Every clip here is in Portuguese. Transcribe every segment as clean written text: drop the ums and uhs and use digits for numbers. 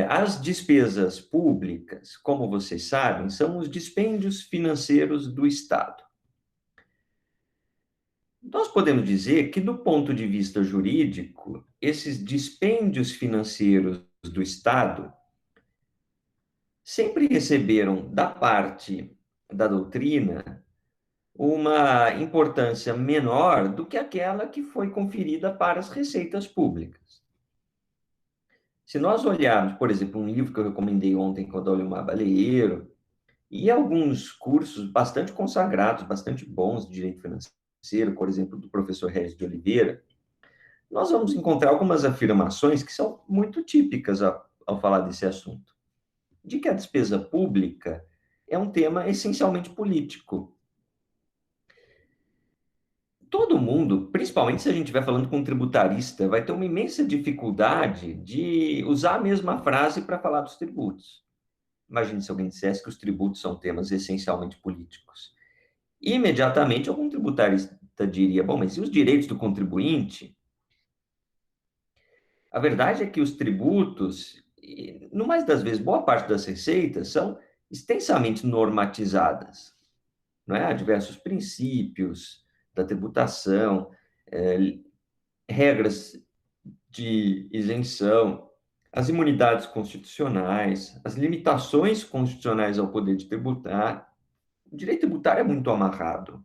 As despesas públicas, como vocês sabem, são os dispêndios financeiros do Estado. Nós podemos dizer que, do ponto de vista jurídico, esses dispêndios financeiros do Estado sempre receberam, da parte da doutrina, uma importância menor do que aquela que foi conferida para as receitas públicas. Se nós olharmos, por exemplo, um livro que eu recomendei ontem, que é o da Olimar Baleiro, e alguns cursos bastante consagrados, bastante bons de direito financeiro, por exemplo, do professor Regis de Oliveira, nós vamos encontrar algumas afirmações que são muito típicas ao falar desse assunto. De que a despesa pública é um tema essencialmente político. Todo mundo, principalmente se a gente estiver falando com um tributarista, vai ter uma imensa dificuldade de usar a mesma frase para falar dos tributos. Imagine se alguém dissesse que os tributos são temas essencialmente políticos. Imediatamente, algum tributarista diria, bom, mas e os direitos do contribuinte? A verdade é que os tributos, no mais das vezes, boa parte das receitas, são extensamente normatizadas. Não é? Há diversos princípios da tributação, regras de isenção, as imunidades constitucionais, as limitações constitucionais ao poder de tributar. O direito tributário é muito amarrado,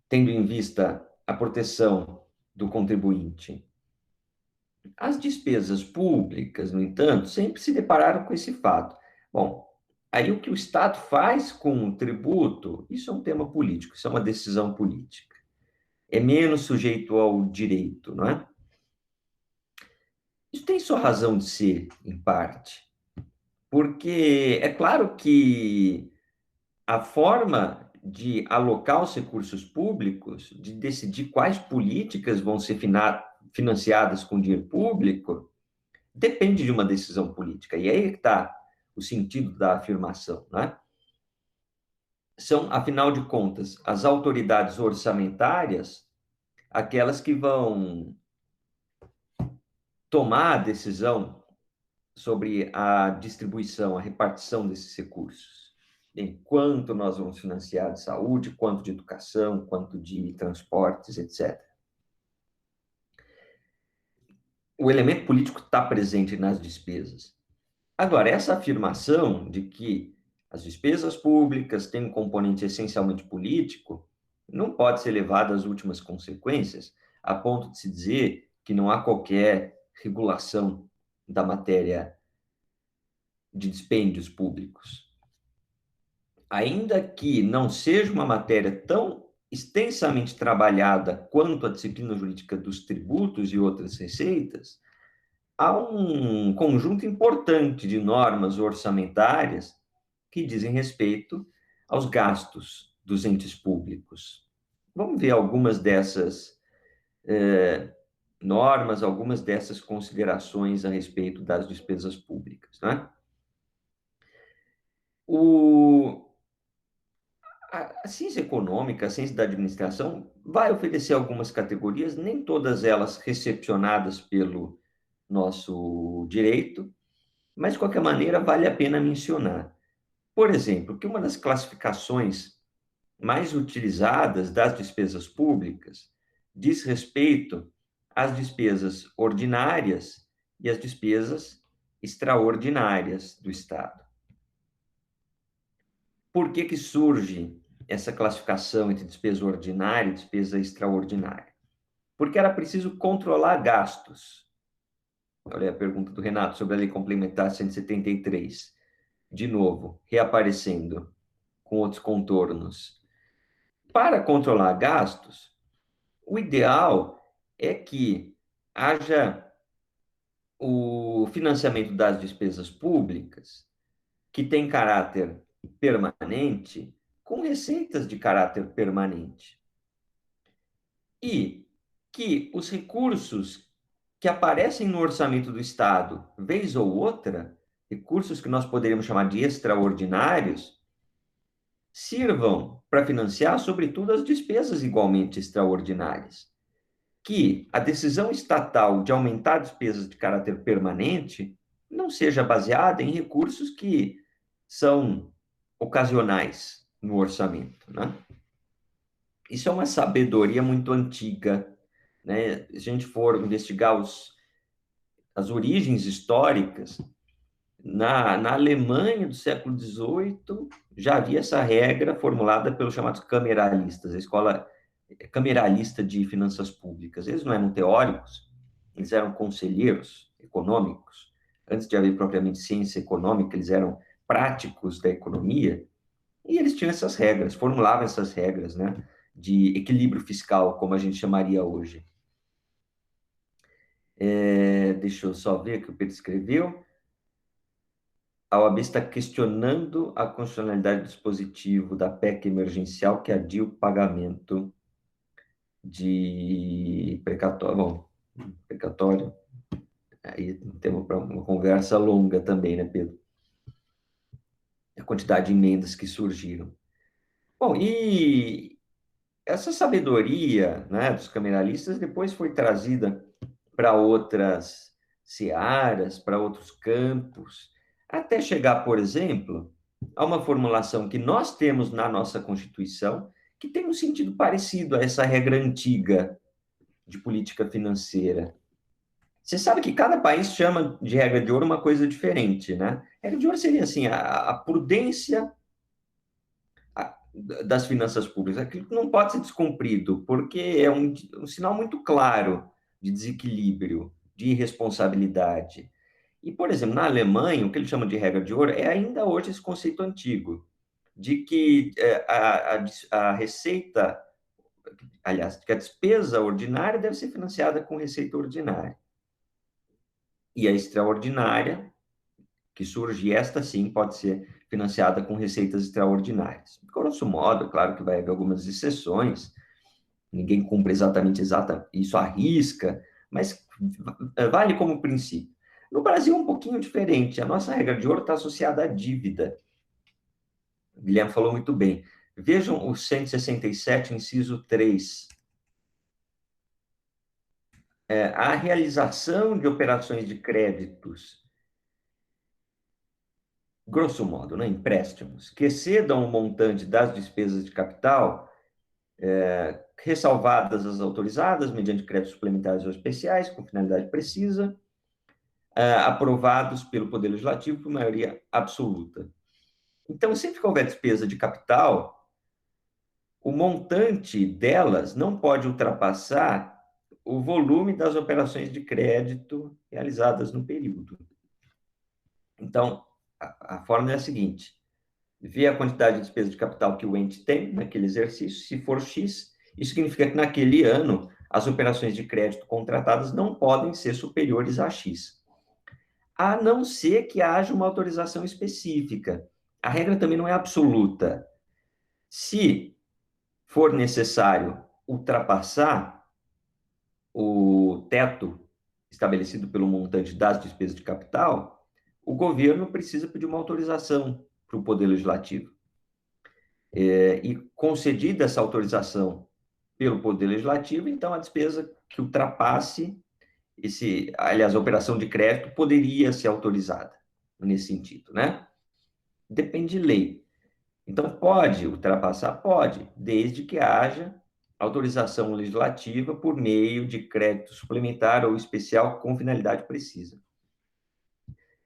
tendo em vista a proteção do contribuinte. As despesas públicas, no entanto, sempre se depararam com esse fato. Bom, aí o que o Estado faz com o tributo, isso é um tema político, isso é uma decisão política. É menos sujeito ao direito, não é? Isso tem sua razão de ser, em parte, porque é claro que a forma de alocar os recursos públicos, de decidir quais políticas vão ser financiadas com dinheiro público, depende de uma decisão política. E aí está o sentido da afirmação, né? São, afinal de contas, as autoridades orçamentárias aquelas que vão tomar a decisão sobre a distribuição, a repartição desses recursos. Em quanto nós vamos financiar de saúde, quanto de educação, quanto de transportes, etc. O elemento político está presente nas despesas. Agora, essa afirmação de que as despesas públicas têm um componente essencialmente político não pode ser levada às últimas consequências, a ponto de se dizer que não há qualquer regulação da matéria de dispêndios públicos. Ainda que não seja uma matéria tão extensamente trabalhada quanto a disciplina jurídica dos tributos e outras receitas, há um conjunto importante de normas orçamentárias que dizem respeito aos gastos dos entes públicos. Vamos ver algumas dessas normas, algumas dessas considerações a respeito das despesas públicas, né? A ciência econômica, a ciência da administração, vai oferecer algumas categorias, nem todas elas recepcionadas pelo nosso direito, mas, de qualquer maneira, vale a pena mencionar. Por exemplo, que uma das classificações mais utilizadas das despesas públicas diz respeito às despesas ordinárias e às despesas extraordinárias do Estado. Por que surge essa classificação entre despesa ordinária e despesa extraordinária? Porque era preciso controlar gastos. Olha a pergunta do Renato sobre a Lei Complementar 173. De novo, reaparecendo com outros contornos. Para controlar gastos, o ideal é que haja o financiamento das despesas públicas, que tem caráter permanente, com receitas de caráter permanente. E que os recursos que aparecem no orçamento do Estado, vez ou outra, recursos que nós poderíamos chamar de extraordinários, sirvam para financiar, sobretudo, as despesas igualmente extraordinárias. Que a decisão estatal de aumentar despesas de caráter permanente não seja baseada em recursos que são ocasionais no orçamento, né? Isso é uma sabedoria muito antiga, né? Se a gente for investigar as origens históricas, na Alemanha do século XVIII já havia essa regra formulada pelos chamados cameralistas, a escola cameralista de finanças públicas. Eles não eram teóricos, eles eram conselheiros econômicos. Antes de haver propriamente ciência econômica, eles eram práticos da economia, e eles tinham essas regras, formulavam essas regras, né, de equilíbrio fiscal, como a gente chamaria hoje. Deixa eu só ver o que o Pedro escreveu. A OAB está questionando a constitucionalidade do dispositivo da PEC emergencial que adia o pagamento de precatório. Bom, precatório, aí temos uma conversa longa também, né, Pedro? A quantidade de emendas que surgiram. Bom, e essa sabedoria, né, dos cameralistas depois foi trazida para outras searas, para outros campos, até chegar, por exemplo, a uma formulação que nós temos na nossa Constituição, que tem um sentido parecido a essa regra antiga de política financeira. Você sabe que cada país chama de regra de ouro uma coisa diferente, né? Regra de ouro seria assim, a prudência das finanças públicas, aquilo que não pode ser descumprido, porque é um sinal muito claro de desequilíbrio, de irresponsabilidade. E, por exemplo, na Alemanha, o que eles chamam de regra de ouro é ainda hoje esse conceito antigo, de que a receita, aliás, que a despesa ordinária deve ser financiada com receita ordinária. E a extraordinária, que surge, esta sim pode ser financiada com receitas extraordinárias. Grosso modo, claro que vai haver algumas exceções, ninguém cumpre exatamente isso à risca, mas vale como princípio. No Brasil é um pouquinho diferente, a nossa regra de ouro está associada à dívida. O Guilherme falou muito bem. Vejam o 167, inciso 3. A realização de operações de créditos, grosso modo, né, empréstimos, que excedam o montante das despesas de capital, ressalvadas as autorizadas mediante créditos suplementares ou especiais, com finalidade precisa, aprovados pelo Poder Legislativo por maioria absoluta. Então, sempre que houver despesa de capital, o montante delas não pode ultrapassar o volume das operações de crédito realizadas no período. Então, a fórmula é a seguinte: vê a quantidade de despesa de capital que o ente tem naquele exercício, se for X, isso significa que naquele ano as operações de crédito contratadas não podem ser superiores a X, a não ser que haja uma autorização específica. A regra também não é absoluta. Se for necessário ultrapassar o teto estabelecido pelo montante das despesas de capital, o governo precisa pedir uma autorização para o Poder Legislativo. E concedida essa autorização pelo Poder Legislativo, então a despesa que ultrapasse aliás, a operação de crédito poderia ser autorizada nesse sentido, né? Depende de lei. Então, pode ultrapassar? Pode, desde que haja autorização legislativa por meio de crédito suplementar ou especial com finalidade precisa.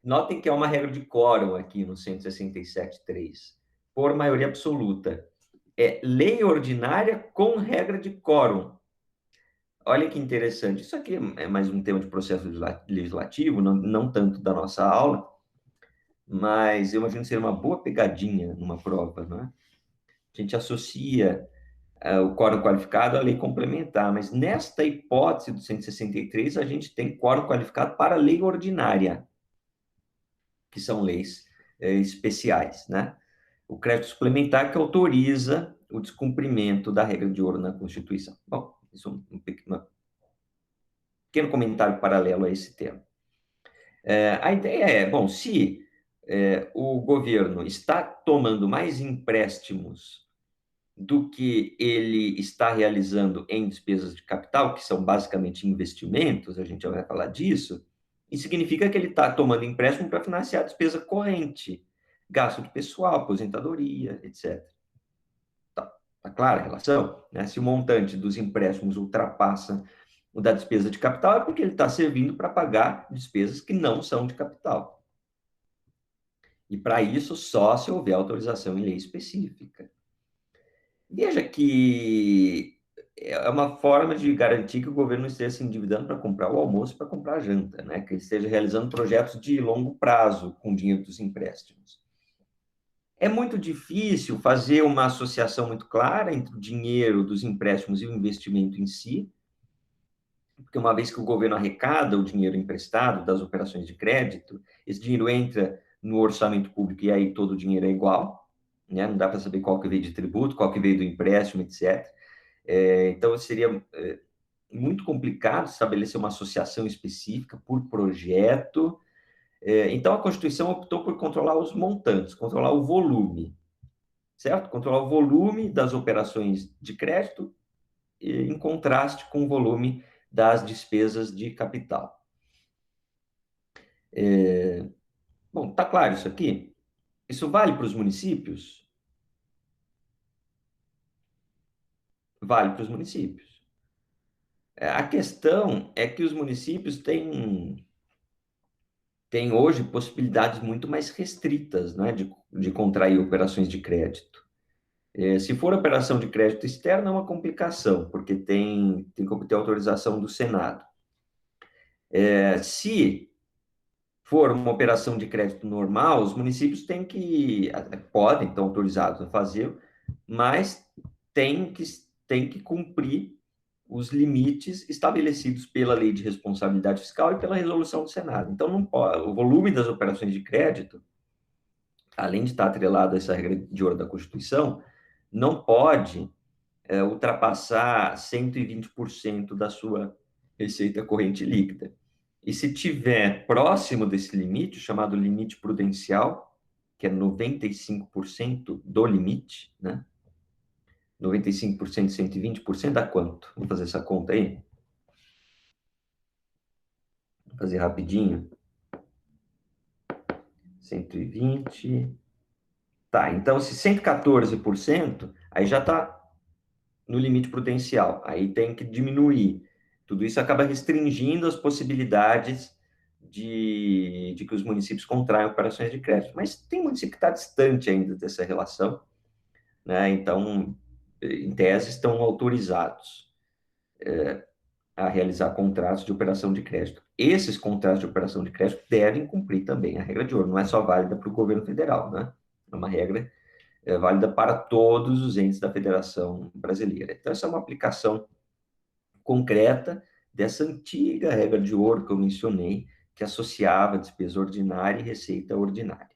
Notem que há uma regra de quórum aqui no 167.3, por maioria absoluta. É lei ordinária com regra de quórum. Olha que interessante. Isso aqui é mais um tema de processo legislativo, não tanto da nossa aula, mas eu imagino ser uma boa pegadinha numa prova, não é? A gente associa o quórum qualificado à lei complementar, mas nesta hipótese do 163, a gente tem quórum qualificado para a lei ordinária, que são leis especiais, né? O crédito suplementar que autoriza o descumprimento da regra de ouro na Constituição. Bom, isso é um pequeno comentário paralelo a esse tema. A ideia é, bom, se o governo está tomando mais empréstimos do que ele está realizando em despesas de capital, que são basicamente investimentos, a gente já vai falar disso, Isso significa que ele está tomando empréstimo para financiar a despesa corrente, gasto de pessoal, aposentadoria, etc. Tá clara a relação? Né? Se o montante dos empréstimos ultrapassa o da despesa de capital, é porque ele está servindo para pagar despesas que não são de capital. E para isso, só se houver autorização em lei específica. Veja que é uma forma de garantir que o governo não esteja se endividando para comprar o almoço, para comprar a janta, né? Que ele esteja realizando projetos de longo prazo com o dinheiro dos empréstimos. É muito difícil fazer uma associação muito clara entre o dinheiro dos empréstimos e o investimento em si, porque uma vez que o governo arrecada o dinheiro emprestado das operações de crédito, esse dinheiro entra no orçamento público e aí todo o dinheiro é igual, né? Não dá para saber qual que veio de tributo, qual que veio do empréstimo, etc. Então, seria muito complicado estabelecer uma associação específica por projeto. Então, a Constituição optou por controlar os montantes, controlar o volume, certo? Controlar o volume das operações de crédito em contraste com o volume das despesas de capital. Bom, tá claro isso aqui? Isso vale para os municípios? Vale para os municípios. A questão é que os municípios têm hoje possibilidades muito mais restritas, né, de contrair operações de crédito. Se for operação de crédito externo, é uma complicação, porque tem que obter autorização do Senado. Se for uma operação de crédito normal, os municípios podem, estão autorizados a fazer, mas têm que cumprir os limites estabelecidos pela Lei de Responsabilidade Fiscal e pela resolução do Senado. Então, não pode, o volume das operações de crédito, além de estar atrelado a essa regra de ouro da Constituição, não pode ultrapassar 120% da sua receita corrente líquida. E se tiver próximo desse limite, chamado limite prudencial, que é 95% do limite, né? 95% de 120% dá quanto? Vamos fazer essa conta aí? Vou fazer rapidinho. 120. Tá, então se 114%, aí já está no limite prudencial. Aí tem que diminuir. Tudo isso acaba restringindo as possibilidades de que os municípios contraiam operações de crédito. Mas tem município que está distante ainda dessa relação, né? Então, em tese, estão autorizados a realizar contratos de operação de crédito. Esses contratos de operação de crédito devem cumprir também a regra de ouro. Não é só válida para o governo federal, né? É uma regra válida para todos os entes da Federação Brasileira. Então, essa é uma aplicação concreta dessa antiga regra de ouro que eu mencionei, que associava despesa ordinária e receita ordinária.